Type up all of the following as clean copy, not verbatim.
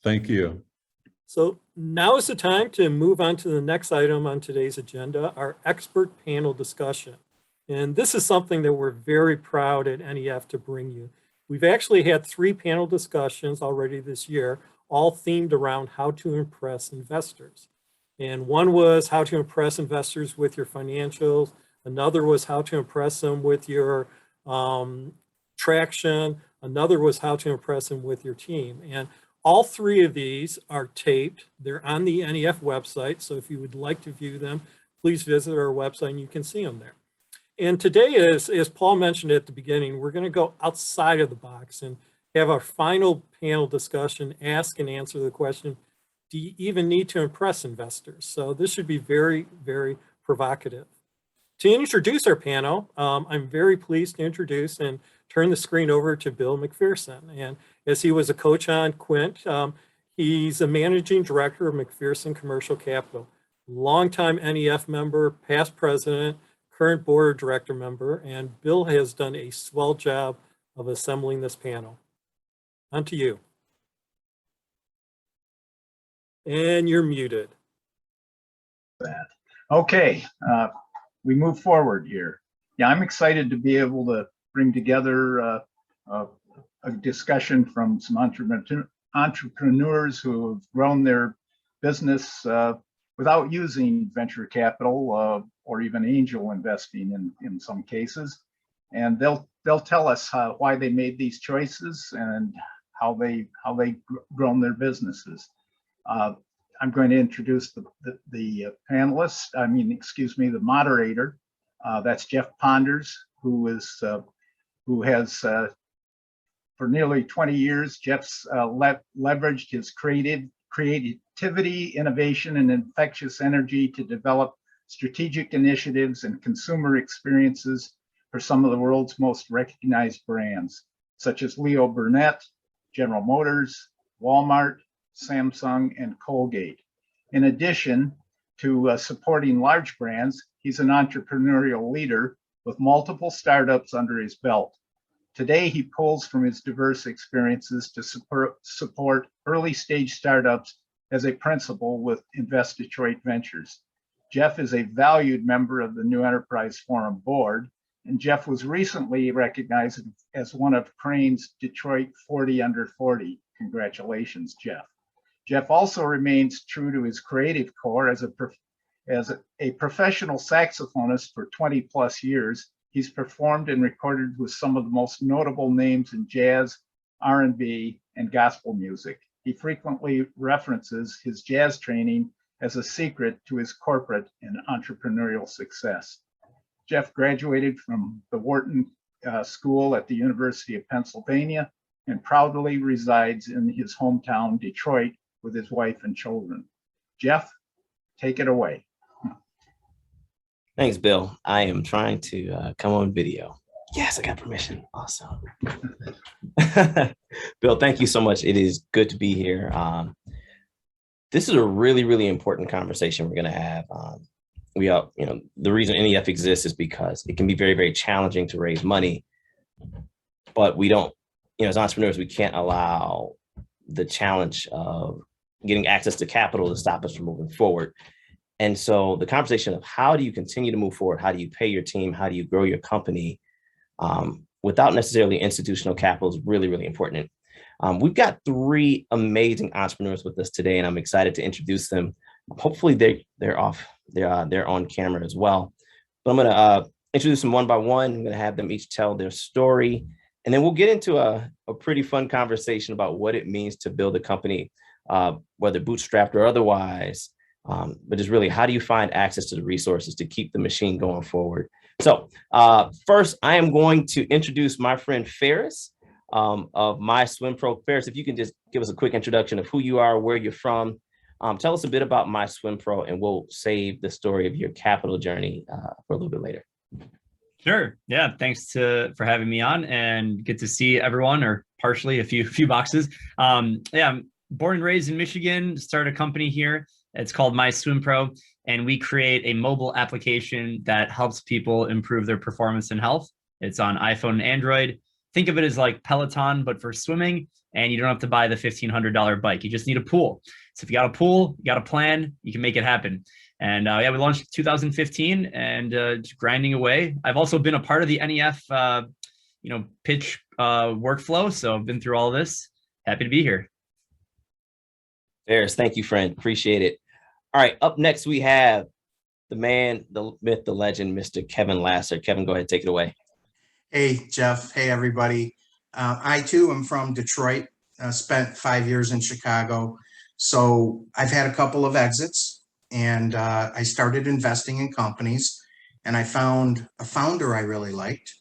Thank you. So now is the time to move on to the next item on today's agenda, our expert panel discussion. And this is something that we're very proud at NEF to bring you. We've actually had 3 panel discussions already this year, all themed around how to impress investors. And one was how to impress investors with your financials. Another was how to impress them with your traction. Another was how to impress them with your team. And all 3 of these are taped. They're on the NEF website. So if you would like to view them, please visit our website and you can see them there. And today, as Paul mentioned at the beginning, we're going to go outside of the box and have our final panel discussion, ask and answer the question, do you even need to impress investors? So this should be very, very provocative. To introduce our panel, I'm very pleased to introduce and turn the screen over to Bill McPherson. And as he was a coach on Quint, he's a managing director of McPherson Commercial Capital, longtime NEF member, past president, current board of director member, and Bill has done a swell job of assembling this panel. On to you. And you're muted. Okay, we move forward here. Yeah, I'm excited to be able to bring together a discussion from some entrepreneurs who have grown their business without using venture capital or even angel investing in some cases. And they'll tell us why they made these choices and how they grown their businesses. I'm going to introduce the panelists. The moderator. That's Jeff Ponders, who has for nearly 20 years. Jeff's leveraged his creativity, innovation, and infectious energy to develop strategic initiatives and consumer experiences for some of the world's most recognized brands, such as Leo Burnett, General Motors, Walmart, Samsung, and Colgate. In addition to supporting large brands, he's an entrepreneurial leader with multiple startups under his belt. Today, he pulls from his diverse experiences to support early stage startups as a principal with Invest Detroit Ventures. Jeff is a valued member of the New Enterprise Forum board, and Jeff was recently recognized as one of Crane's Detroit 40 Under 40. Congratulations, Jeff. Jeff also remains true to his creative core as a professional saxophonist for 20 plus years. He's performed and recorded with some of the most notable names in jazz, R&B, and gospel music. He frequently references his jazz training as a secret to his corporate and entrepreneurial success. Jeff graduated from the Wharton School at the University of Pennsylvania and proudly resides in his hometown, Detroit, with his wife and children. Jeff, take it away. Thanks, Bill. I am trying to come on video. Yes, I got permission. Awesome. Bill, thank you so much. It is good to be here. This is a really, really important conversation we're going to have. The reason NEF exists is because it can be very, very challenging to raise money, but we don't, as entrepreneurs, we can't allow the challenge of getting access to capital to stop us from moving forward. And so the conversation of how do you continue to move forward? How do you pay your team? How do you grow your company without necessarily institutional capital is really, really important. We've got 3 amazing entrepreneurs with us today, and I'm excited to introduce them. Hopefully they're on camera as well. But I'm going to introduce them one by one. I'm going to have them each tell their story, and then we'll get into a pretty fun conversation about what it means to build a company, whether bootstrapped or otherwise. But it's really, how do you find access to the resources to keep the machine going forward? So first, I am going to introduce my friend Ferris of My Swim Pro. Ferris, if you can just give us a quick introduction of who you are, where you're from. Tell us a bit about My Swim Pro, and we'll save the story of your capital journey for a little bit later. Sure. Yeah. Thanks for having me on, and good to see everyone, or partially a few boxes. I'm born and raised in Michigan, started a company here. It's called My Swim Pro, and we create a mobile application that helps people improve their performance and health. It's on iPhone and Android. Think of it as like Peloton, but for swimming. and you don't have to buy the $1,500 bike. You just need a pool. So if you got a pool, you got a plan, you can make it happen. And yeah, we launched 2015 and just grinding away. I've also been a part of the NEF, pitch workflow. So I've been through all this. Happy to be here. Ferris, thank you, friend. Appreciate it. All right, up next we have the man, the myth, the legend, Mr. Kevin Lasser. Kevin, go ahead, take it away. Hey, Jeff. Hey, everybody. I, too, am from Detroit. Spent 5 years in Chicago. So I've had a couple of exits, and I started investing in companies, and I found a founder I really liked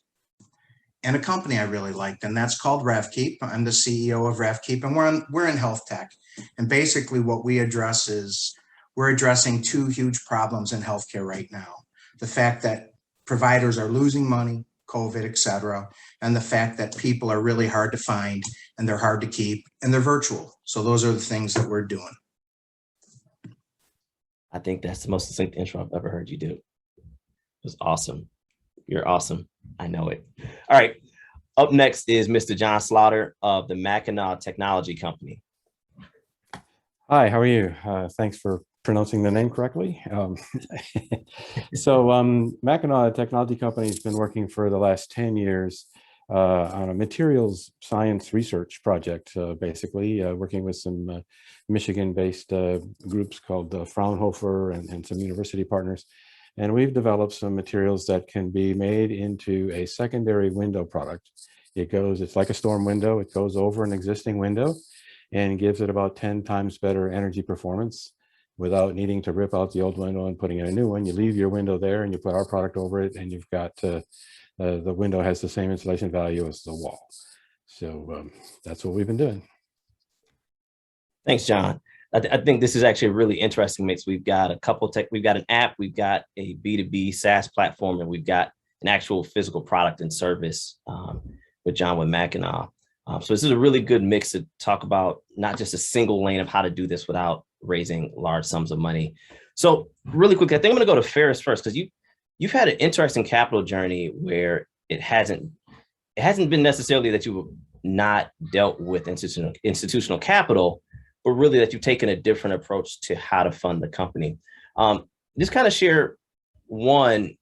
and a company I really liked, and that's called RevKeep. I'm the CEO of RevKeep, and we're in health tech. And basically what we address is we're addressing two huge problems in healthcare right now. The fact that providers are losing money, COVID, et cetera, and the fact that people are really hard to find and they're hard to keep and they're virtual. So those are the things that we're doing. I think that's the most succinct intro I've ever heard you do. It was awesome. You're awesome. I know it. All right. Up next is Mr. John Slaughter of the Mackinac Technology Company. Hi, how are you? Thanks for pronouncing the name correctly. Mackinac Technology Company has been working for the last 10 years on a materials science research project, basically working with some Michigan-based groups called Fraunhofer and some university partners. And we've developed some materials that can be made into a secondary window product. It's like a storm window. It goes over an existing window and gives it about 10 times better energy performance without needing to rip out the old window and putting in a new one. You leave your window there and you put our product over it, and you've got the window has the same insulation value as the wall. So that's what we've been doing. Thanks, John. I think this is actually a really interesting mix. We've got a couple we've got an app, we've got a B2B SaaS platform, and we've got an actual physical product and service with John with Mackinac. So this is a really good mix to talk about not just a single lane of how to do this without raising large sums of money. So really quickly, I think I'm going to go to Ferris first, because you've had an interesting capital journey where it hasn't been necessarily that you've not dealt with institutional capital, but really that you've taken a different approach to how to fund the company. Just kind of share the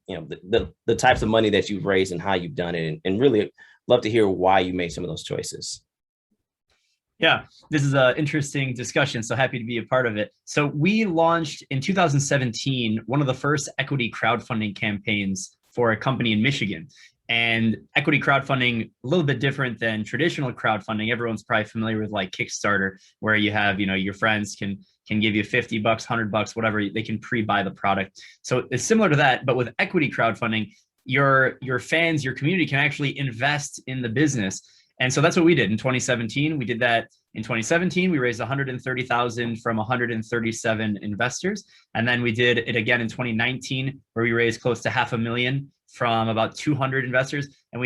types of money that you've raised and how you've done it, and really love to hear why you made some of those choices. Yeah, this is an interesting discussion, so happy to be a part of it. So we launched in 2017, one of the first equity crowdfunding campaigns for a company in Michigan. And equity crowdfunding, a little bit different than traditional crowdfunding. Everyone's probably familiar with like Kickstarter, where you have, your friends can give you $50, $100, whatever, they can pre-buy the product. So it's similar to that, but with equity crowdfunding, your fans, your community can actually invest in the business. And so that's what we did in 2017. We did that in 2017. We raised $130,000 from 137 investors. And then we did it again in 2019, where we raised close to $500,000 from about 200 investors. And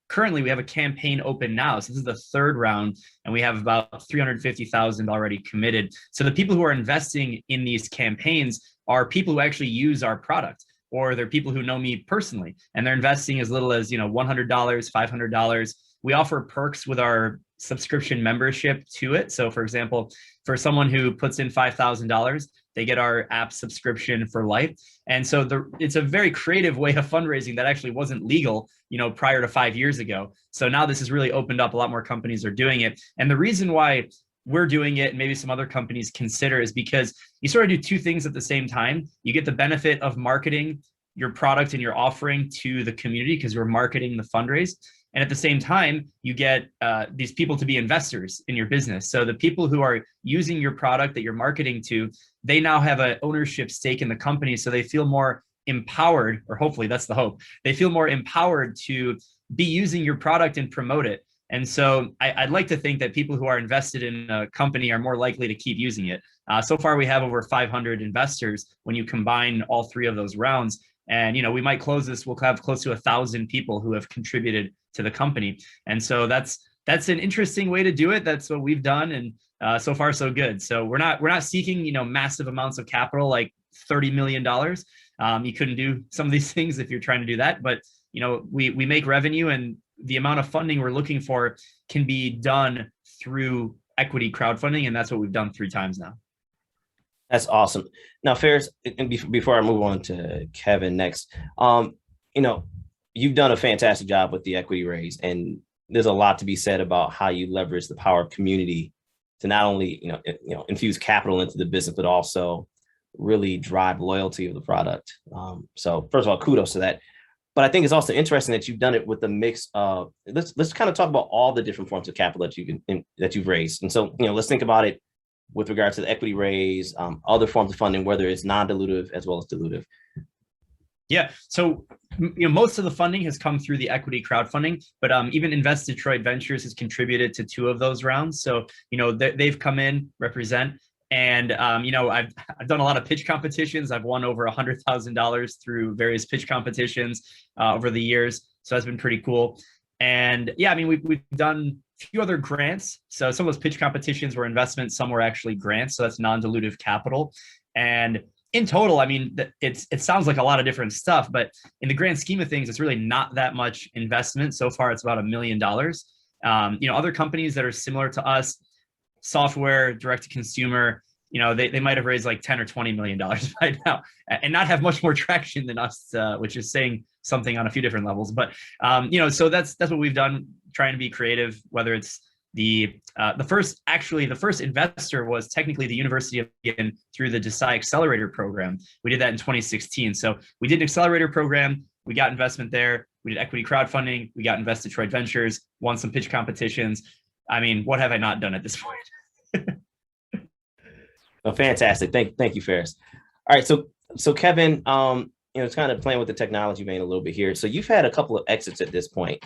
currently we have a campaign open now. So this is the third round, and we have about 350,000 already committed. So the people who are investing in these campaigns are people who actually use our product, or they're people who know me personally, and they're investing as little as, $100, $500. We offer perks with our subscription membership to it. So for example, for someone who puts in $5,000, they get our app subscription for life. And so it's a very creative way of fundraising that actually wasn't legal, prior to 5 years ago. So now this has really opened up. A lot more companies are doing it. And the reason why we're doing it, and maybe some other companies consider, is because you sort of do two things at the same time. You get the benefit of marketing your product and your offering to the community because you're marketing the fundraise. And at the same time, you get these people to be investors in your business. So the people who are using your product that you're marketing to, they now have an ownership stake in the company. So they feel more empowered, or hopefully that's the hope. They feel more empowered to be using your product and promote it. And so I'd like to think that people who are invested in a company are more likely to keep using it. So far, we have over 500 investors when you combine all three of those rounds. And, we might close this, we'll have close to 1,000 people who have contributed to the company. And so that's an interesting way to do it. That's what we've done. And so far, so good. So we're not seeking, massive amounts of capital, like $30 million. You couldn't do some of these things if you're trying to do that. But, we make revenue, and the amount of funding we're looking for can be done through equity crowdfunding, and that's what we've done 3 times now. That's awesome. Now, Ferris, and before I move on to Kevin next, you've done a fantastic job with the equity raise, and there's a lot to be said about how you leverage the power of community to not only, infuse capital into the business, but also really drive loyalty of the product. So first of all, kudos to that. But I think it's also interesting that you've done it with a mix of, let's kind of talk about all the different forms of capital that you've raised. And so, let's think about it with regards to the equity raise, other forms of funding, whether it's non-dilutive as well as dilutive. Yeah, so most of the funding has come through the equity crowdfunding, but even Invest Detroit Ventures has contributed to 2 of those rounds. So they've come in, represent, and I've done a lot of pitch competitions. I've won over $100,000 through various pitch competitions over the years, so that's been pretty cool. And yeah, I mean we've done a few other grants. So some of those pitch competitions were investments, some were actually grants. So that's non-dilutive capital. And in total, I mean, it sounds like a lot of different stuff, but in the grand scheme of things, it's really not that much investment. So far, it's about $1 million. Other companies that are similar to us, software, direct to consumer, they might have raised like $10 or $20 million by now and not have much more traction than us, which is saying something on a few different levels. But, so that's what we've done, trying to be creative, whether it's the first investor was technically the University of Michigan through the Desai Accelerator program. We did that in 2016. So we did an accelerator program. We got investment there. We did equity crowdfunding. We got Invest Detroit Ventures, won some pitch competitions. I mean, what have I not done at this point? Oh, fantastic. Thank you, Ferris. All right. So Kevin, it's kind of playing with the technology vein a little bit here. So you've had a couple of exits at this point.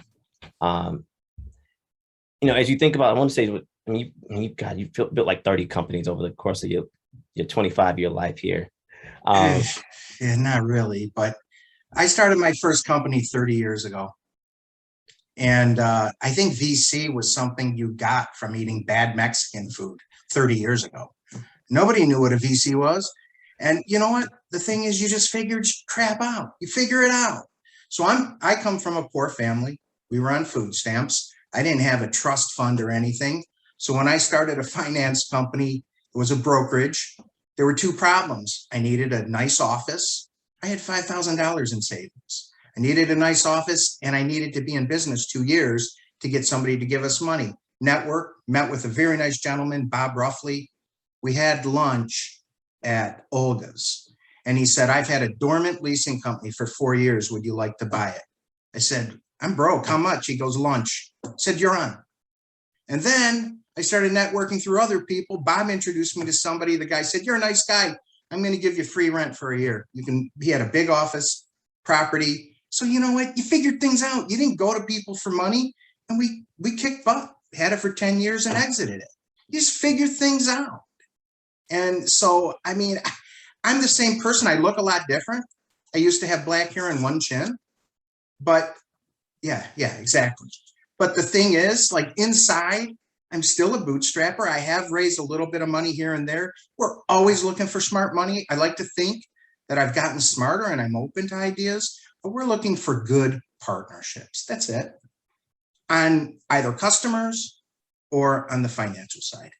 As you think about, I want to say, you've built like 30 companies over the course of your 25-year life here. Yeah, not really, but I started my first company 30 years ago. And I think VC was something you got from eating bad Mexican food 30 years ago. Nobody knew what a VC was. And you know what? The thing is, you just figured crap out. You figure it out. So I come from a poor family. We were on food stamps. I didn't have a trust fund or anything. So when I started a finance company, it was a brokerage. There were 2 problems. I needed a nice office. I had $5,000 in savings. I needed a nice office, and I needed to be in business 2 years to get somebody to give us money. Network, met with a very nice gentleman, Bob Ruffley. We had lunch at Olga's, and he said, I've had a dormant leasing company for 4 years. Would you like to buy it? I said, I'm broke. How much? He goes, lunch. I said, you're on. And then I started networking through other people. Bob introduced me to somebody. The guy said, you're a nice guy. I'm going to give you free rent for a year. He had a big office, property. So you know what? You figured things out. You didn't go to people for money. And we kicked butt, had it for 10 years and exited it. You just figure things out. And so, I mean, I'm the same person. I look a lot different. I used to have black hair and 1 chin, but yeah, exactly. But the thing is, like inside, I'm still a bootstrapper. I have raised a little bit of money here and there. We're always looking for smart money. I like to think that I've gotten smarter and I'm open to ideas, but we're looking for good partnerships. That's it. On either customers or on the financial side.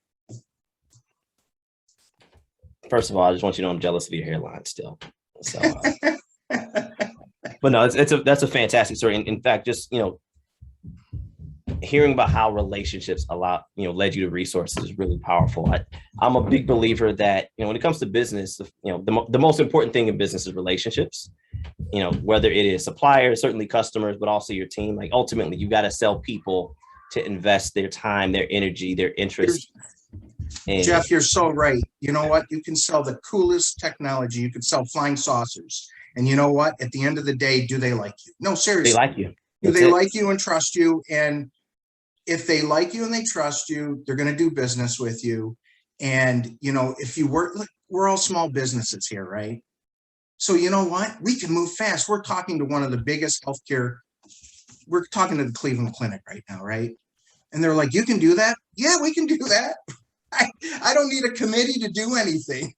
First of all, I just want you to know I'm jealous of your hairline still. So, but no, that's a fantastic story. In fact, just hearing about how relationships led you to resources is really powerful. I'm a big believer that when it comes to business, the most important thing in business is relationships. Whether it is suppliers, certainly customers, but also your team. Like ultimately, you got to sell people to invest their time, their energy, their interest. Jeff, you're so right. You know what? You can sell the coolest technology. You can sell flying saucers. And you know what? At the end of the day, do they like you? No, seriously. They like you. Do they like you and trust you? And if they like you and they trust you, they're going to do business with you. And, if you work, look, we're all small businesses here, right? So you know what? We can move fast. We're talking to one of the biggest healthcare. We're talking to the Cleveland Clinic right now, right? And they're like, you can do that? Yeah, we can do that. I don't need a committee to do anything.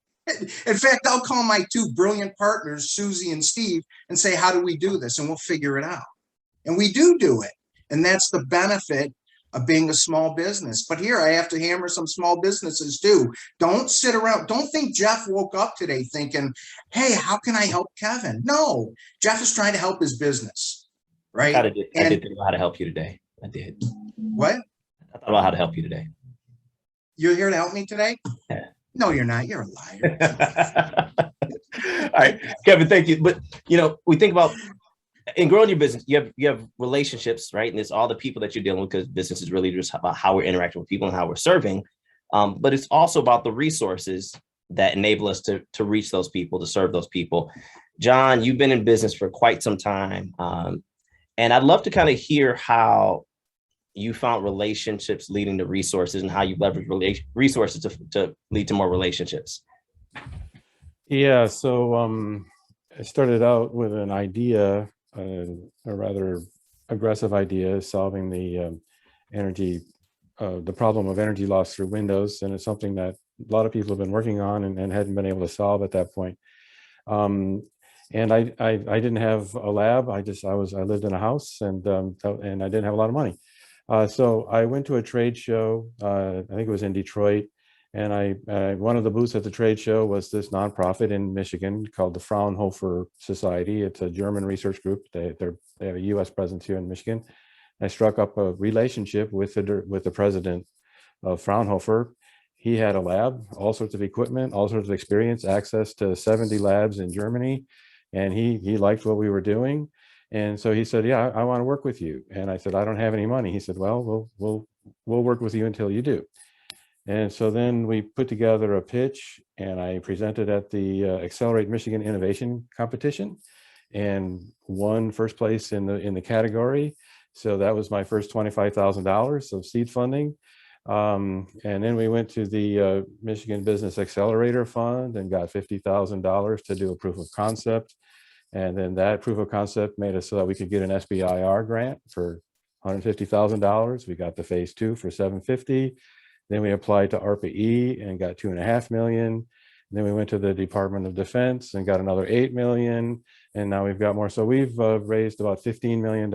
In fact, I'll call my 2 brilliant partners, Susie and Steve, and say, how do we do this? And we'll figure it out. And we do it. And that's the benefit of being a small business. But here I have to hammer some small businesses too. Don't sit around. Don't think Jeff woke up today thinking, hey, how can I help Kevin? No, Jeff is trying to help his business, right? I did think about how to help you today. I did. What? I thought about how to help you today. You're here to help me today? Yeah. No, you're not. You're a liar. All right, Kevin, thank you. But we think about in growing your business, you have relationships, right? And it's all the people that you're dealing with, because business is really just about how we're interacting with people and how we're serving. But it's also about the resources that enable us to reach those people, to serve those people. John, you've been in business for quite some time. And I'd love to kind of hear how you found relationships leading to resources and how you leverage resources to lead to more relationships. Yeah, so I started out with an idea, a rather aggressive idea, solving the the problem of energy loss through windows, and it's something that a lot of people have been working on and hadn't been able to solve at that point. And I didn't have a lab. I lived in a house, and I didn't have a lot of money. So I went to a trade show. I think it was in Detroit. And one of the booths at the trade show was this nonprofit in Michigan called the Fraunhofer Society. It's a German research group. They have a U.S. presence here in Michigan. I struck up a relationship with the president of Fraunhofer. He had a lab, all sorts of equipment, all sorts of experience, access to 70 labs in Germany, and he liked what we were doing. And so he said, "Yeah, I want to work with you." And I said, "I don't have any money." He said, "Well, we'll work with you until you do." And so then we put together a pitch, and I presented at the Accelerate Michigan Innovation Competition and won first place in the category. So that was my first $25,000 of seed funding. And then we went to the Michigan Business Accelerator Fund and got $50,000 to do a proof of concept. And then that proof of concept made us so that we could get an SBIR grant for $150,000. We got the phase 2 for $750,000. Then we applied to ARPA-E and got $2.5 million. Then we went to the Department of Defense and got another $8 million. And now we've got more. So we've raised about $15 million,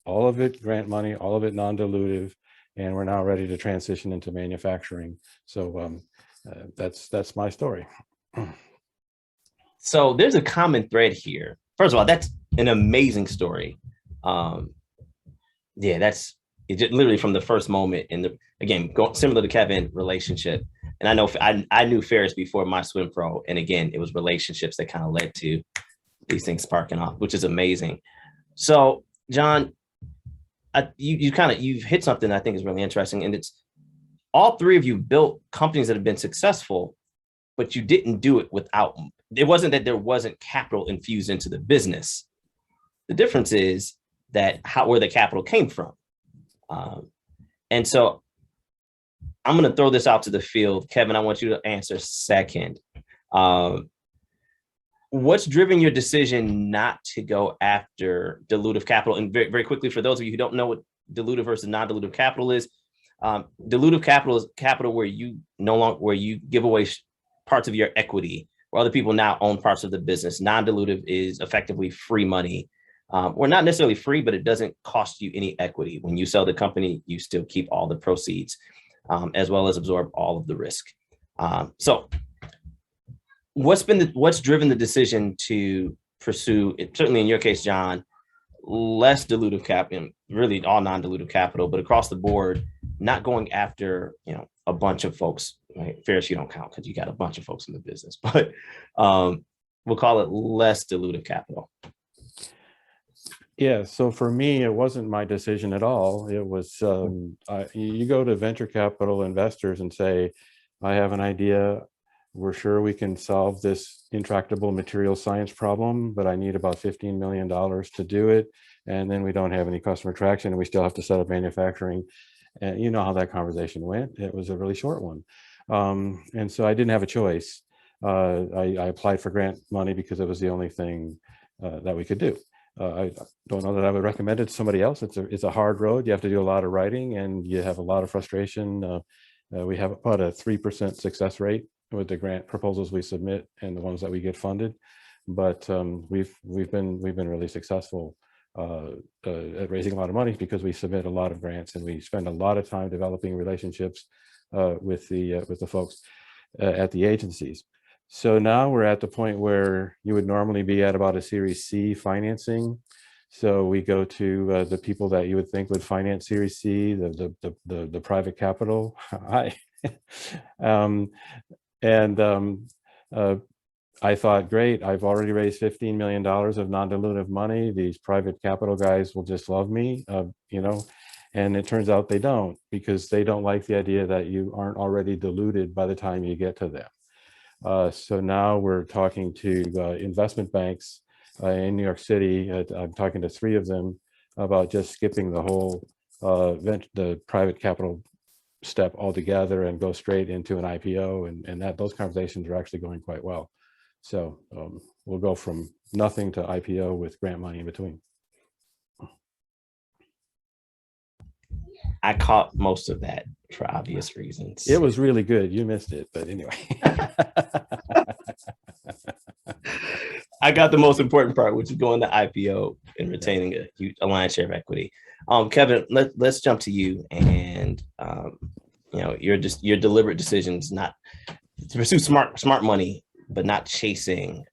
all of it grant money, all of it non-dilutive. And we're now ready to transition into manufacturing. So that's my story. So there's a common thread here. First of all, that's an amazing story. Yeah, that's it, literally from the first moment. Again, similar to Kevin, relationship. And I know I knew Ferris before my swim pro. And again, it was relationships that kind of led to these things sparking off, which is amazing. So, John, you've hit something I think is really interesting. And it's all three of you built companies that have been successful, but you didn't do it without. It wasn't that there wasn't capital infused into the business. The difference is that where the capital came from. And so I'm going to throw this out to the field. Kevin, I want you to answer second. What's driven your decision not to go after dilutive capital? And very, very quickly, for those of you who don't know what dilutive versus non-dilutive capital is, dilutive capital is capital where you give away parts of your equity, where other people now own parts of the business. Non-dilutive is effectively free money. Or not necessarily free, but it doesn't cost you any equity. When you sell the company, you still keep all the proceeds, as well as absorb all of the risk. So what's driven the decision to pursue, certainly in your case, John, less dilutive capital, really all non-dilutive capital, but across the board, not going after, a bunch of folks, right? Ferris, you don't count because you got a bunch of folks in the business, but we'll call it less dilutive capital. Yeah, so for me, it wasn't my decision at all. It was, you go to venture capital investors and say, I have an idea. We're sure we can solve this intractable material science problem, but I need about $15 million to do it. And then we don't have any customer traction and we still have to set up manufacturing. And you know how that conversation went. It was a really short one. And so I didn't have a choice. I applied for grant money because it was the only thing that we could do. I don't know that I would recommend it to somebody else. It's a hard road. You have to do a lot of writing and you have a lot of frustration. We have about a 3% success rate with the grant proposals we submit and the ones that we get funded. But we've been really successful at raising a lot of money because we submit a lot of grants and we spend a lot of time developing relationships with the folks at the agencies. So now we're at the point where you would normally be at about a Series C financing. So we go to the people that you would think would finance Series C, the private capital. Hi. I thought, great, I've already raised $15 million of non-dilutive money. These private capital guys will just love me, you know, and it turns out they don't, because they don't like the idea that you aren't already diluted by the time you get to them. So now we're talking to investment banks in New York City. I'm talking to 3 of them about just skipping the whole the private capital step altogether and go straight into an IPO, and that those conversations are actually going quite well. So we'll go from nothing to IPO with grant money in between. I caught most of that for obvious reasons. It was really good. You missed it, but anyway. I got the most important part, which is going to IPO and retaining a lion's share of equity. Kevin, let's jump to you, and you know, your deliberate decisions not to pursue smart money, but not chasing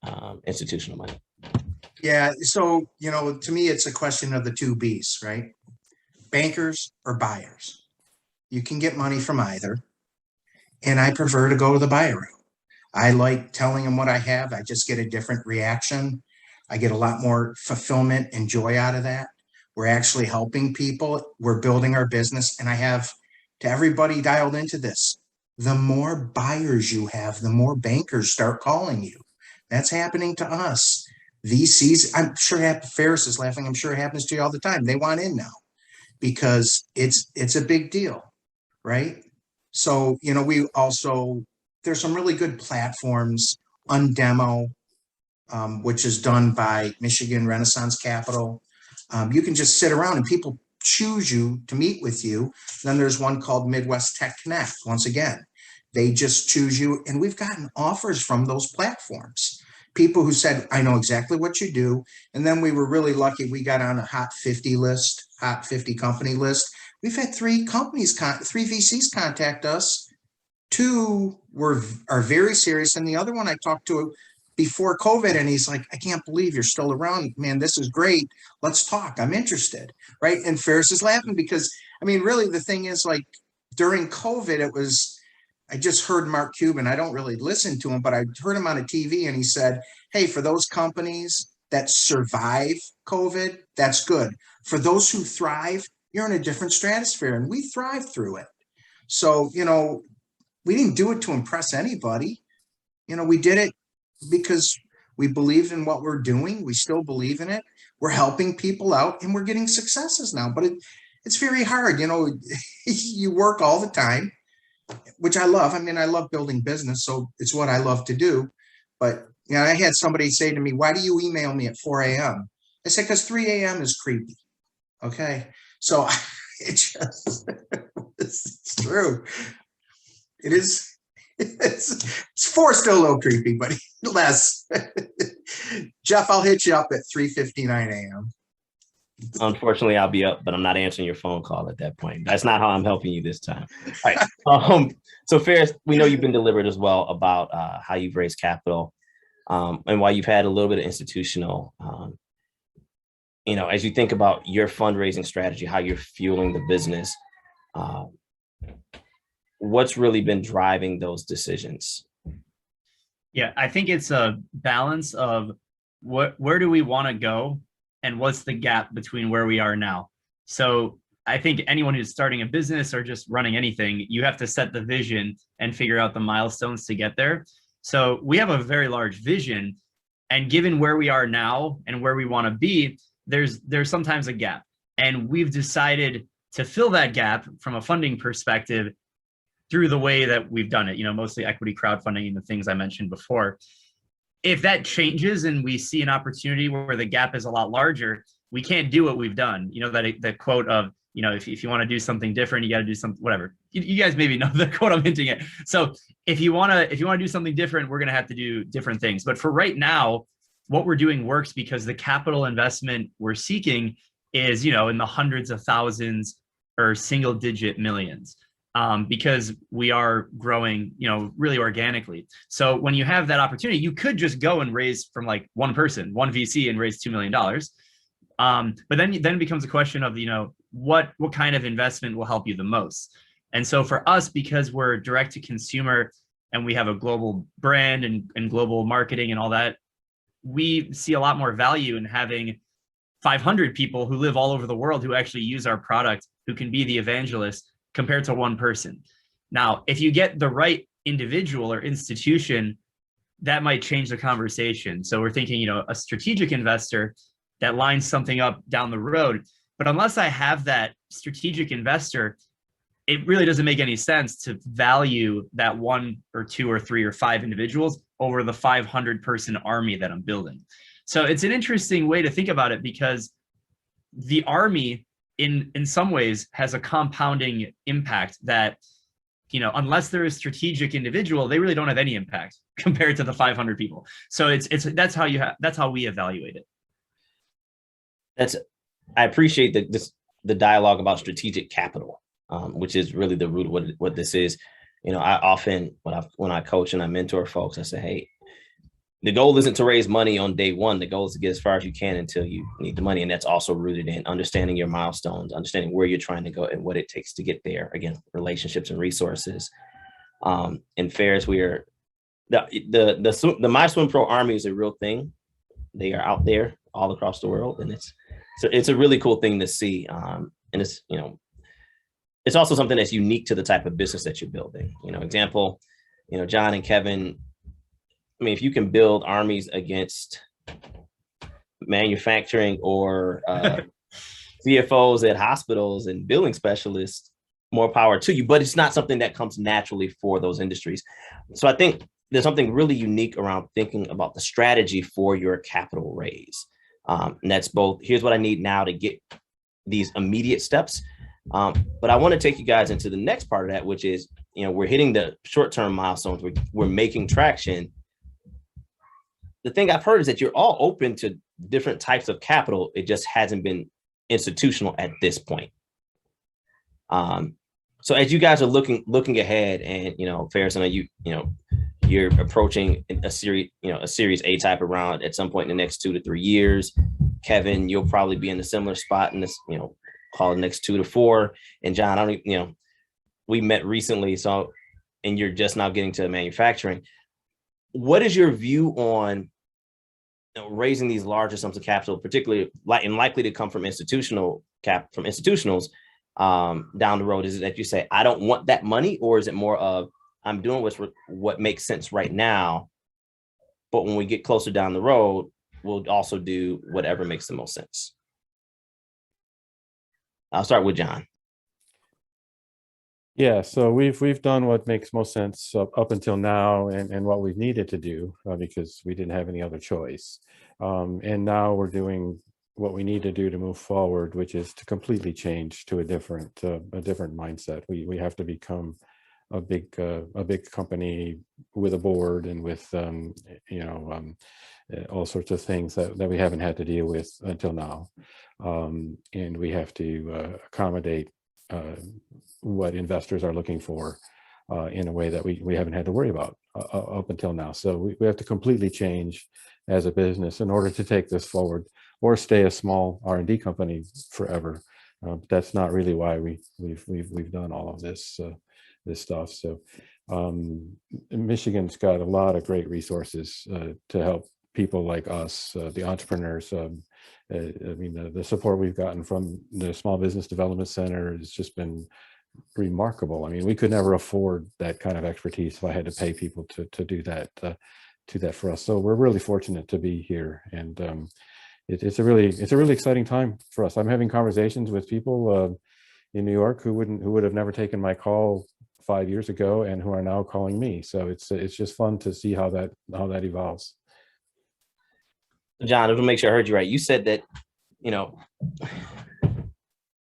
institutional money. Yeah. So, you know, to me, it's a question of the 2 B's, right? Bankers or buyers. You can get money from either. And I prefer to go to the buyer route. I like telling them what I have. I just get a different reaction. I get a lot more fulfillment and joy out of that. We're actually helping people. We're building our business. And I have, to everybody dialed into this, the more buyers you have, the more bankers start calling you. That's happening to us. VCs, I'm sure Ferris is laughing. I'm sure it happens to you all the time. They want in now because it's a big deal, right? So, you know, we also, there's some really good platforms, Undemo, which is done by Michigan Renaissance Capital. You can just sit around and people choose you to meet with you. Then there's one called Midwest Tech Connect. Once again, they just choose you. And we've gotten offers from those platforms. People who said, I know exactly what you do. And then we were really lucky. We got on a hot 50 list, hot 50 company list. We've had 3 companies, 3 VCs contact us. 2 are very serious. And the other one I talked to before COVID, and he's like, I can't believe you're still around, man. This is great. Let's talk. I'm interested. Right. And Ferris is laughing because, I mean, really, the thing is, like, during COVID, it was, I just heard Mark Cuban. I don't really listen to him, but I heard him on a TV, and he said, hey, for those companies that survive COVID, that's good. For those who thrive, you're in a different stratosphere, and we thrive through it. So, you know, we didn't do it to impress anybody. You know, we did it because we believe in what we're doing. We still believe in it. We're helping people out, and we're getting successes now, but it's very hard. You know, you work all the time, which I love. I mean, I love building business, so it's what I love to do. But, you know, I had somebody say to me, why do you email me at 4 a.m.? I said, because 3 a.m. is creepy. Okay. So it's true. It is. It's 4 still a little creepy, but less. Jeff, I'll hit you up at 3:59 a.m. Unfortunately, I'll be up, but I'm not answering your phone call at that point. That's not how I'm helping you this time. All right. So Ferris, we know you've been deliberate as well about how you've raised capital, and why you've had a little bit of institutional, you know, as you think about your fundraising strategy, how you're fueling the business, what's really been driving those decisions? Yeah, I think it's a balance of where do we want to go and what's the gap between where we are now. So I think anyone who's starting a business or just running anything, you have to set the vision and figure out the milestones to get there. So we have a very large vision, and given where we are now and where we want to be, there's sometimes a gap, and we've decided to fill that gap from a funding perspective through the way that we've done it, you know, mostly equity crowdfunding and the things I mentioned before. If that changes and we see an opportunity where the gap is a lot larger, we can't do what we've done. You know, that quote of, you know, if you want to do something different, you got to do something, whatever. You guys maybe know the quote I'm hinting at. So if you want to do something different, we're going to have to do different things. But for right now, what we're doing works because the capital investment we're seeking is, in the hundreds of thousands or single digit millions, because we are growing, really organically. So when you have that opportunity, you could just go and raise from like one person, one VC, and raise $2 million. But then it becomes a question of, what kind of investment will help you the most? And so for us, because we're direct to consumer and we have a global brand and global marketing and all that, we see a lot more value in having 500 people who live all over the world who actually use our product, who can be the evangelist, compared to one person. Now, if you get the right individual or institution, that might change the conversation. So we're thinking, a strategic investor that lines something up down the road. But unless I have that strategic investor, it really doesn't make any sense to value that 1 or 2 or 3 or 5 individuals over the 500-person army that I'm building. So it's an interesting way to think about it, because the army in some ways has a compounding impact that, unless they're a strategic individual, they really don't have any impact compared to the 500 people. So that's how we evaluate it. I appreciate the dialogue about strategic capital, which is really the root of what this is. I often, when I coach and I mentor folks, I say, hey, the goal isn't to raise money on day one. The goal is to get as far as you can until you need the money. And that's also rooted in understanding your milestones, understanding where you're trying to go and what it takes to get there. Again, relationships and resources. And Ferris, we are the My Swim Pro Army is a real thing. They are out there all across the world, and it's a really cool thing to see. And it's it's also something that's unique to the type of business that you're building. Example, John and Kevin. I mean, if you can build armies against manufacturing or CFOs at hospitals and billing specialists, more power to you. But it's not something that comes naturally for those industries. So I think there's something really unique around thinking about the strategy for your capital raise. And that's both, here's what I need now to get these immediate steps. But I want to take you guys into the next part of that, which is, we're hitting the short-term milestones. We're making traction. The thing I've heard is that you're all open to different types of capital. It just hasn't been institutional at this point. So as you guys are looking ahead, and Ferris, I know you're approaching a series A type of round at some point in the next 2 to 3 years. Kevin, you'll probably be in a similar spot in this, call it the next 2 to 4. And John, we met recently, and you're just now getting to manufacturing. What is your view on raising these larger sums of capital, particularly likely to come from institutionals down the road? Is it that you say, I don't want that money, or is it more of, I'm doing what makes sense right now, but when we get closer down the road, we'll also do whatever makes the most sense? I'll start with John. Yeah, so we've done what makes most sense up until now, and what we've needed to do because we didn't have any other choice. And now we're doing what we need to do to move forward, which is to completely change to a different mindset. We have to become a big company with a board and with all sorts of things that we haven't had to deal with until now, and we have to accommodate what investors are looking for in a way that we haven't had to worry about up until now. So we have to completely change as a business in order to take this forward, or stay a small R&D company forever. That's not really why we've done all of this stuff. So Michigan's got a lot of great resources to help people like us, the entrepreneurs. The support we've gotten from the Small Business Development Center has just been remarkable. I mean, we could never afford that kind of expertise if I had to pay people to do that for us. So we're really fortunate to be here, and it's a really exciting time for us. I'm having conversations with people in New York who would have never taken my call 5 years ago, and who are now calling me. So it's just fun to see how that evolves. John, to make sure I heard you right, you said that,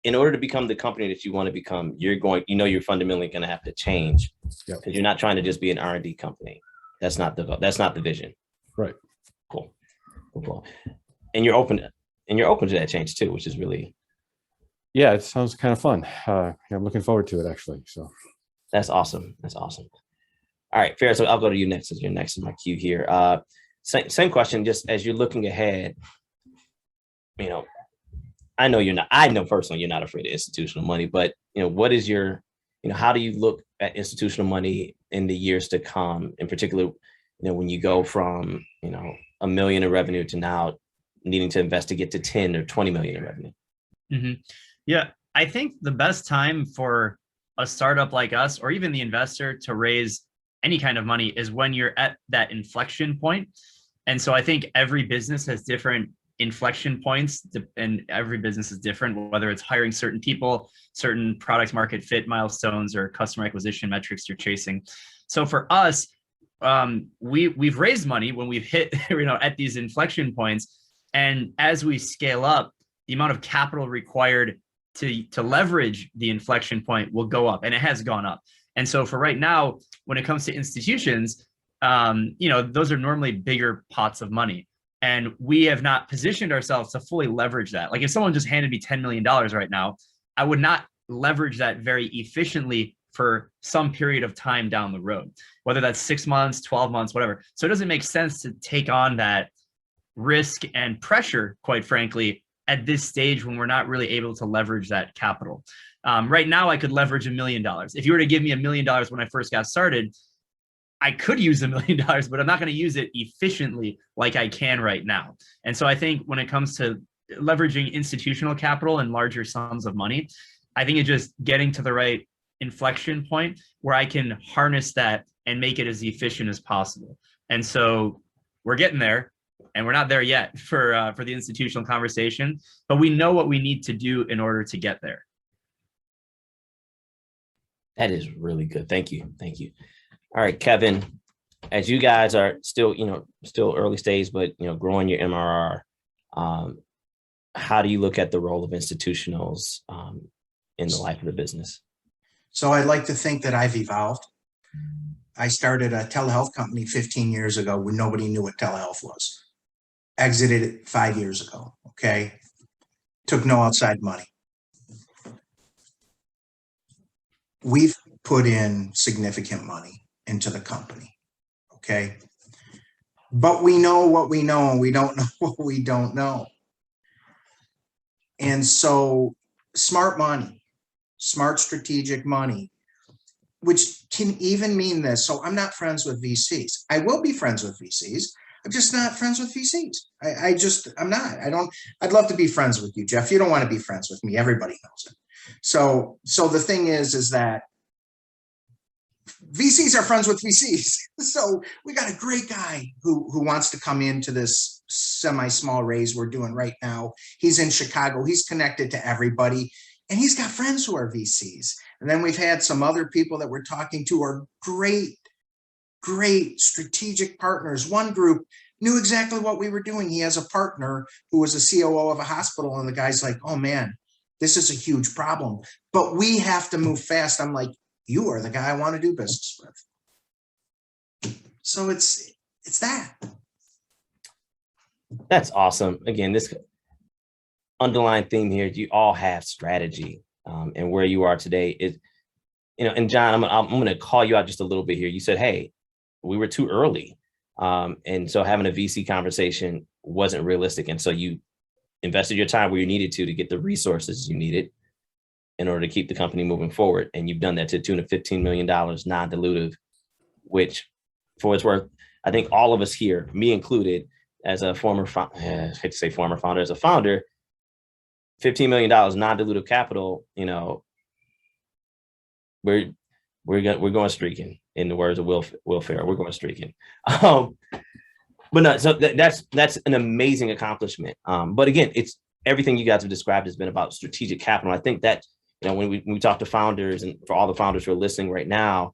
in order to become the company that you want to become, you're fundamentally going to have to change. Yep. Because you're not trying to just be an R&D company. That's not the vision. Right. Cool. Cool. And you're open to that change too, which is really, Yeah, it sounds kind of fun. I'm looking forward to it actually. So that's awesome. That's awesome. All right, Farrah, so I'll go to you next, as you're next in my queue here. Same question, just as you're looking ahead, you know, I know personally you're not afraid of institutional money, but what is your, how do you look at institutional money in the years to come, in particular, when you go from, $1 million in revenue to now needing to invest to get to 10 or 20 million in revenue? Mm-hmm. Yeah, I think the best time for a startup like us, or even the investor, to raise any kind of money is when you're at that inflection point. And so I think every business has different inflection points, and every business is different, whether it's hiring certain people, certain product market fit milestones, or customer acquisition metrics you're chasing. So for us, we've raised money when we've hit at these inflection points, and as we scale up, the amount of capital required to leverage the inflection point will go up, and it has gone up. And so for right now, when it comes to institutions, those are normally bigger pots of money. And we have not positioned ourselves to fully leverage that. Like if someone just handed me $10 million right now, I would not leverage that very efficiently for some period of time down the road, whether that's 6 months, 12 months, whatever. So it doesn't make sense to take on that risk and pressure, quite frankly, at this stage when we're not really able to leverage that capital. Right now, I could leverage $1 million. If you were to give me $1 million when I first got started, I could use $1 million, but I'm not going to use it efficiently like I can right now. And so I think when it comes to leveraging institutional capital and larger sums of money, I think it's just getting to the right inflection point where I can harness that and make it as efficient as possible. And so we're getting there, and we're not there yet for the institutional conversation, but we know what we need to do in order to get there. That is really good. Thank you. Thank you. All right, Kevin, as you guys are still, still early stage, but, growing your MRR, how do you look at the role of institutionals in the life of the business? So I'd like to think that I've evolved. I started a telehealth company 15 years ago when nobody knew what telehealth was. Exited it 5 years ago, okay? Took no outside money. We've put in significant money into the company, okay? But we know what we know, and we don't know what we don't know. And so smart money, smart strategic money, which can even mean this. So I'm not friends with VCs. I will be friends with VCs. I'm just not friends with VCs. I'm not. I'd love to be friends with you, Jeff. You don't want to be friends with me. Everybody knows it. So the thing is that VCs are friends with VCs. So we got a great guy who wants to come into this semi-small raise we're doing right now. He's in Chicago. He's connected to everybody, and he's got friends who are VCs. And then we've had some other people that we're talking to are great strategic partners. One group knew exactly what we were doing. He has a partner who was a COO of a hospital, and the guy's like, oh man, this is a huge problem, but we have to move fast. I'm like, you are the guy I want to do business with. So it's that. That's awesome. Again, this underlying theme here, you all have strategy, and where you are today is, and John, I'm going to call you out just a little bit here. You said, hey, we were too early. And so having a VC conversation wasn't realistic. And so you invested your time where you needed to get the resources you needed in order to keep the company moving forward. And you've done that to the tune of $15 million non-dilutive, which, for its worth, I think all of us here, me included, as a former, I hate to say former founder, as a founder, $15 million non-dilutive capital, we're going streaking, in the words of Will Ferrell. We're going streaking. But no, so that's an amazing accomplishment. But again, it's everything you guys have described has been about strategic capital. I think that, when we talk to founders, and for all the founders who are listening right now,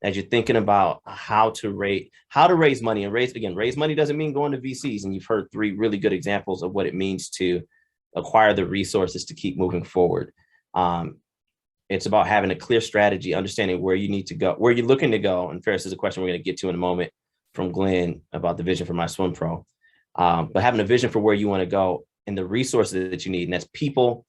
as you're thinking about how to raise money, and raise money doesn't mean going to VCs. And you've heard 3 really good examples of what it means to acquire the resources to keep moving forward. It's about having a clear strategy, understanding where you need to go, where you're looking to go. And Ferris is a question we're going to get to in a moment from Glenn about the vision for My Swim Pro. but having a vision for where you want to go and the resources that you need, and that's people,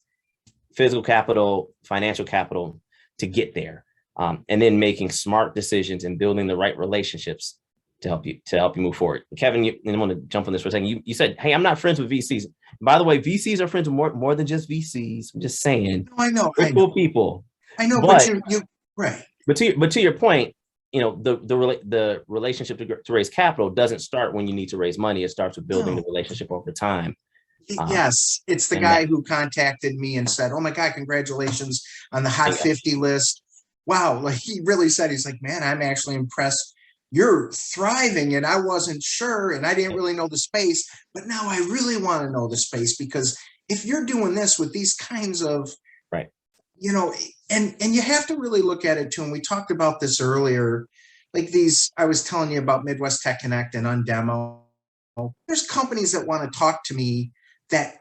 physical capital, financial capital to get there, and then making smart decisions and building the right relationships to help you move forward. Kevin, and I want to jump on this for a second. You said, "Hey, I'm not friends with VCs." By the way, VCs are friends with more than just VCs. I'm just saying. No, I know. They're cool people. I know, but you right. But to your point, the relationship to raise capital doesn't start when you need to raise money. It starts with building the relationship over time. Yes, it's the guy who contacted me and said, "Oh my God, congratulations on the Hot 50 list." Wow, like he really said, he's like, "Man, I'm actually impressed. You're thriving, and I wasn't sure, and I didn't really know the space, but now I really want to know the space, because if you're doing this with these kinds of, right, and you have to really look at it too. And we talked about this earlier, like I was telling you about Midwest Tech Connect and Undemo. There's companies that want to talk to me that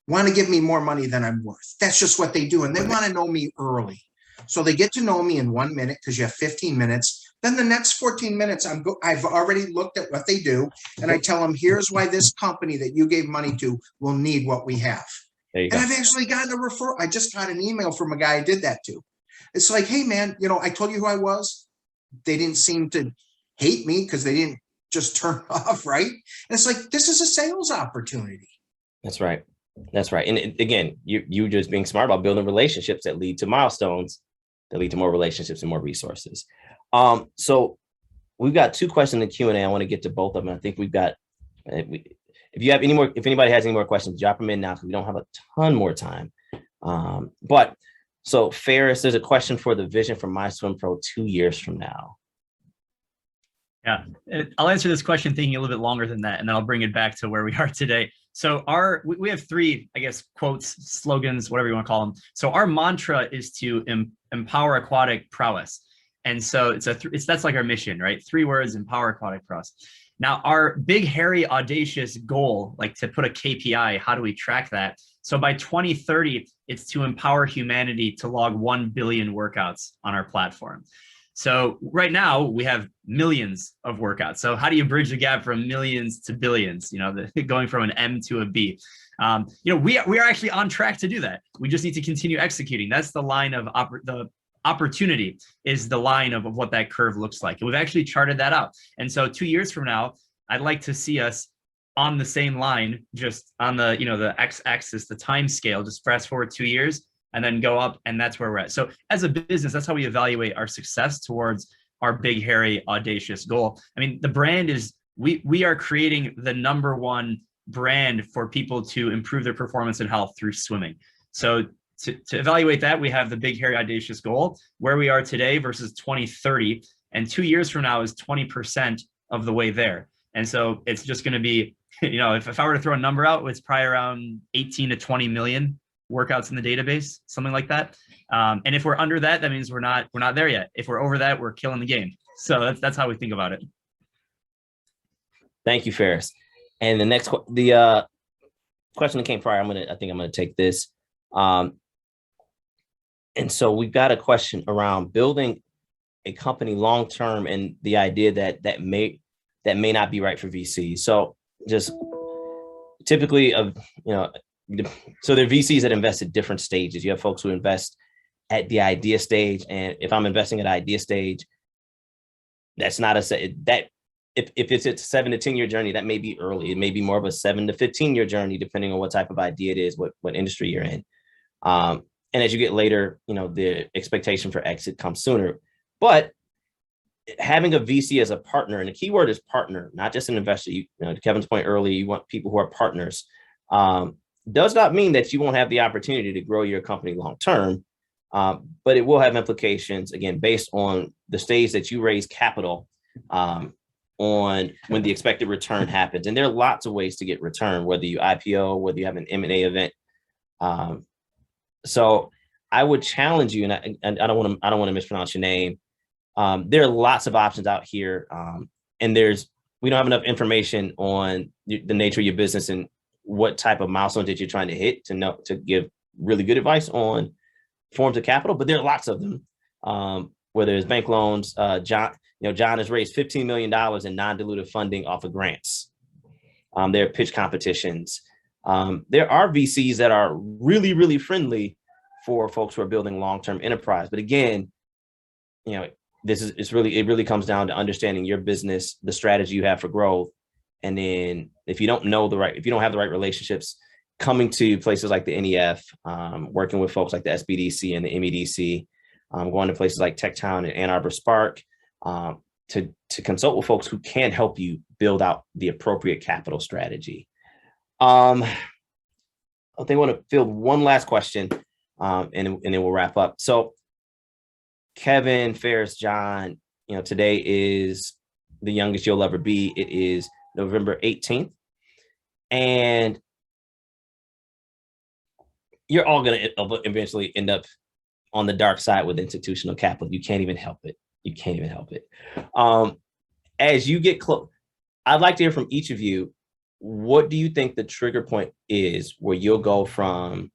want to give me more money than I'm worth. That's just what they do. And they want to know me early. So they get to know me in 1 minute because you have 15 minutes. Then the next 14 minutes, I've already looked at what they do. And I tell them, here's why this company that you gave money to will need what we have. And I've actually gotten a referral. I just got an email from a guy I did that to. It's like, hey, man, I told you who I was. They didn't seem to hate me because they didn't just turn off, right? And it's like, this is a sales opportunity. That's right. That's right. And again, you just being smart about building relationships that lead to milestones, that lead to more relationships and more resources. So we've got 2 questions in the Q&A. I want to get to both of them. I think we've got, if anybody has any more questions, drop them in now, because we don't have a ton more time. So Ferris, there's a question for the vision for MySwimPro 2 years from now. Yeah, I'll answer this question thinking a little bit longer than that, and then I'll bring it back to where we are today. So we have 3, I guess, quotes, slogans, whatever you want to call them. So our mantra is to empower aquatic prowess. And so that's like our mission, right? 3 words: empower aquatic prowess. Now, our big, hairy, audacious goal, like to put a KPI, how do we track that? So by 2030, it's to empower humanity to log 1 billion workouts on our platform. So right now we have millions of workouts. So how do you bridge the gap from millions to billions? Going from an M to a B. We are actually on track to do that. We just need to continue executing. That's the line of the opportunity is the line of what that curve looks like. And we've actually charted that out. And so 2 years from now, I'd like to see us on the same line, just on the the x-axis, the time scale. Just fast forward 2 years. And then go up, and that's where we're at. So as a business, that's how we evaluate our success towards our big, hairy, audacious goal. I mean, the brand is, we are creating the #1 brand for people to improve their performance and health through swimming. So to evaluate that, we have the big, hairy, audacious goal, where we are today versus 2030. And 2 years from now is 20% of the way there. And so it's just going to be, if I were to throw a number out, it's probably around 18 to 20 million workouts in the database, something like that. And if we're under that, that means we're not there yet. If we're over that, we're killing the game. So that's how we think about it. Thank you, Ferris. And the question that came prior, I think I'm gonna take this. And so we've got a question around building a company long term, and the idea that may not be right for VC. So just typically so there are VCs that invest at different stages. You have folks who invest at the idea stage. And if I'm investing at idea stage, that's not if it's a 7 to 10 year journey, that may be early. It may be more of a 7 to 15 year journey, depending on what type of idea it is, what industry you're in. And as you get later, the expectation for exit comes sooner. But having a VC as a partner, and the key word is partner, not just an investor. To Kevin's point earlier, you want people who are partners. Does not mean that you won't have the opportunity to grow your company long term, but it will have implications, again, based on the stage that you raise capital, on when the expected return happens. And there are lots of ways to get return, whether you IPO, whether you have an M&A event. So I would challenge you, and I don't want to mispronounce your name. There are lots of options out here, and we don't have enough information on the nature of your business and what type of milestones that you're trying to hit to give really good advice on forms of capital. But there are lots of them, whether it's bank loans. John has raised $15 million in non-dilutive funding off of grants. There are pitch competitions. There are VCs that are really, really friendly for folks who are building long-term enterprise. But again, you know, it really comes down to understanding your business, the strategy you have for growth. And then if you don't have the right relationships, coming to places like the NEF, working with folks like the SBDC and the MEDC, going to places like Techtown and Ann Arbor Spark, to consult with folks who can help you build out the appropriate capital strategy. I think I want to field one last question, and then we'll wrap up. So Kevin, Ferris, John, you know, today is the youngest you'll ever be. It is November 18th. And you're all going to eventually end up on the dark side with institutional capital. You can't even help it. You can't even help it. As you get close, I'd like to hear from each of you. What do you think the trigger point is where you'll go from,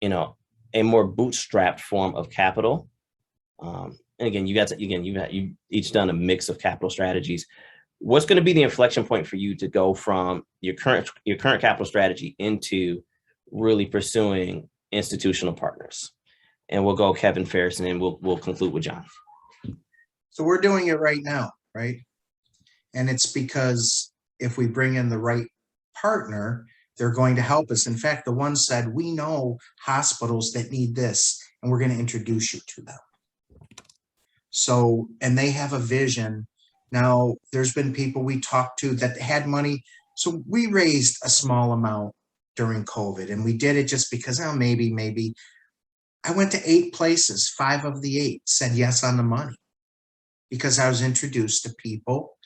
you know, a more bootstrapped form of capital? And again, you've each done a mix of capital strategies. What's going to be the inflection point for you to go from your current capital strategy into really pursuing institutional partners? And we'll go Kevin, Ferris, and then we'll conclude with John. So we're doing it right now, right? And it's because if we bring in the right partner, they're going to help us. In fact, the one said, we know hospitals that need this, and we're going to introduce you to them. So, and they have a vision. Now, there's been people we talked to that had money. So we raised a small amount during COVID, and we did it just because, oh, maybe. I went to 8 places. 5 of the 8 said yes on the money because I was introduced to people.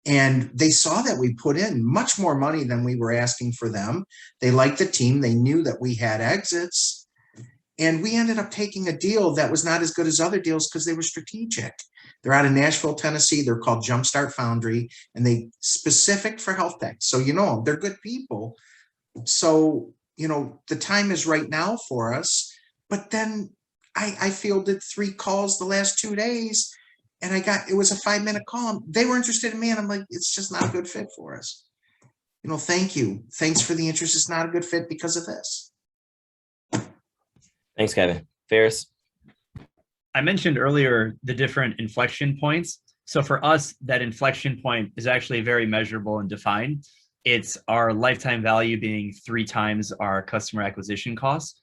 And they saw that we put in much more money than we were asking for them. They liked the team. They knew that we had exits. And we ended up taking a deal that was not as good as other deals because they were strategic. They're out of Nashville, Tennessee. They're called Jumpstart Foundry, and they specific for health tech. So, you know, they're good people. So, you know, the time is right now for us. But then I fielded 3 calls the last 2 days, and it was a 5-minute call. They were interested in me, and I'm like, it's just not a good fit for us. You know, thank you. Thanks for the interest. It's not a good fit because of this. Thanks, Kevin. Ferris? I mentioned earlier the different inflection points. So for us, that inflection point is actually very measurable and defined. It's our lifetime value being 3 times our customer acquisition costs.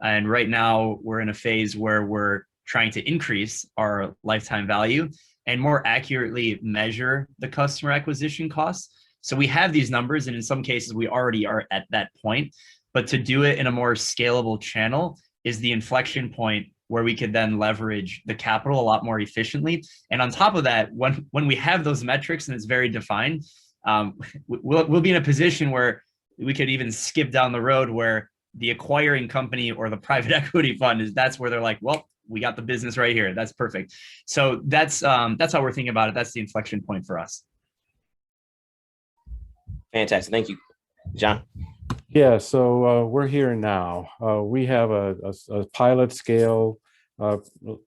And right now we're in a phase where we're trying to increase our lifetime value and more accurately measure the customer acquisition costs. So we have these numbers, and in some cases we already are at that point, but to do it in a more scalable channel is the inflection point where we could then leverage the capital a lot more efficiently. And on top of that, when we have those metrics and it's very defined, we'll be in a position where we could even skip down the road where the acquiring company or the private equity fund that's where they're like, well, we got the business right here. That's perfect. So that's how we're thinking about it. That's the inflection point for us. Fantastic. Thank you. John? Yeah, so we're here now. We have a pilot scale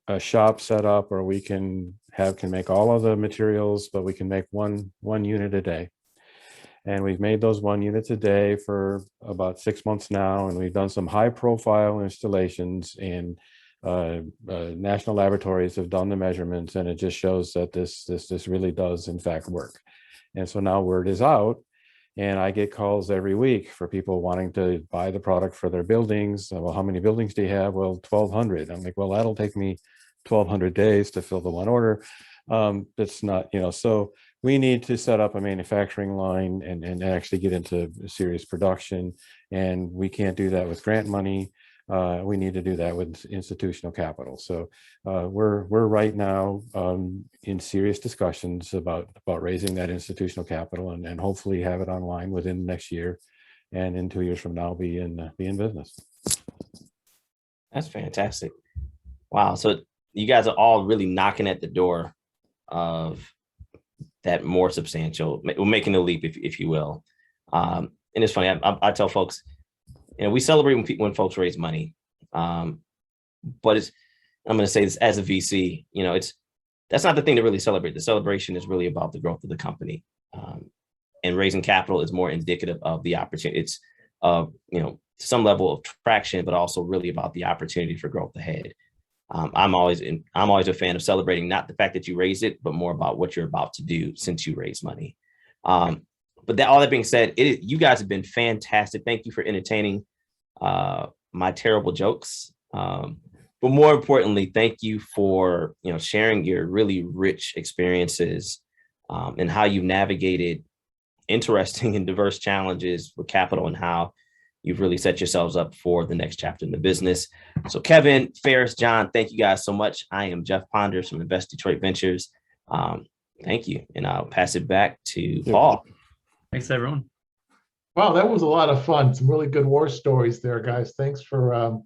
a shop set up where we can make all of the materials, but we can make one unit a day. And we've made those 1 units a day for about 6 months now, and we've done some high profile installations, and national laboratories have done the measurements, and it just shows that this really does in fact work. And so now word is out, and I get calls every week for people wanting to buy the product for their buildings. Well, how many buildings do you have? Well, 1,200. I'm like, well, that'll take me 1,200 days to fill the one order. It's not, you know, so we need to set up a manufacturing line and actually get into serious production. And we can't do that with grant money. We need to do that with institutional capital. So we're right now in serious discussions about raising that institutional capital and hopefully have it online within the next year, and in 2 years from now be in business. That's fantastic. Wow. So you guys are all really knocking at the door of that more substantial, we're making the leap, if you will. And it's funny, I tell folks, you know, we celebrate when folks raise money, but I'm going to say this as a VC, you know, that's not the thing to really celebrate. The celebration is really about the growth of the company. and raising capital is more indicative of the opportunity. It's some level of traction, but also really about the opportunity for growth ahead. I'm always a fan of celebrating not the fact that you raised it, but more about what you're about to do since you raised money. But all that being said, you guys have been fantastic. Thank you for entertaining my terrible jokes. But more importantly, thank you for sharing your really rich experiences and how you've navigated interesting and diverse challenges with capital and how you've really set yourselves up for the next chapter in the business. So Kevin, Ferris, John, thank you guys so much. I am Jeff Ponders from Invest Detroit Ventures. Thank you. And I'll pass it back to Paul. Thanks, everyone. Wow, that was a lot of fun. Some really good war stories there, guys. Thanks for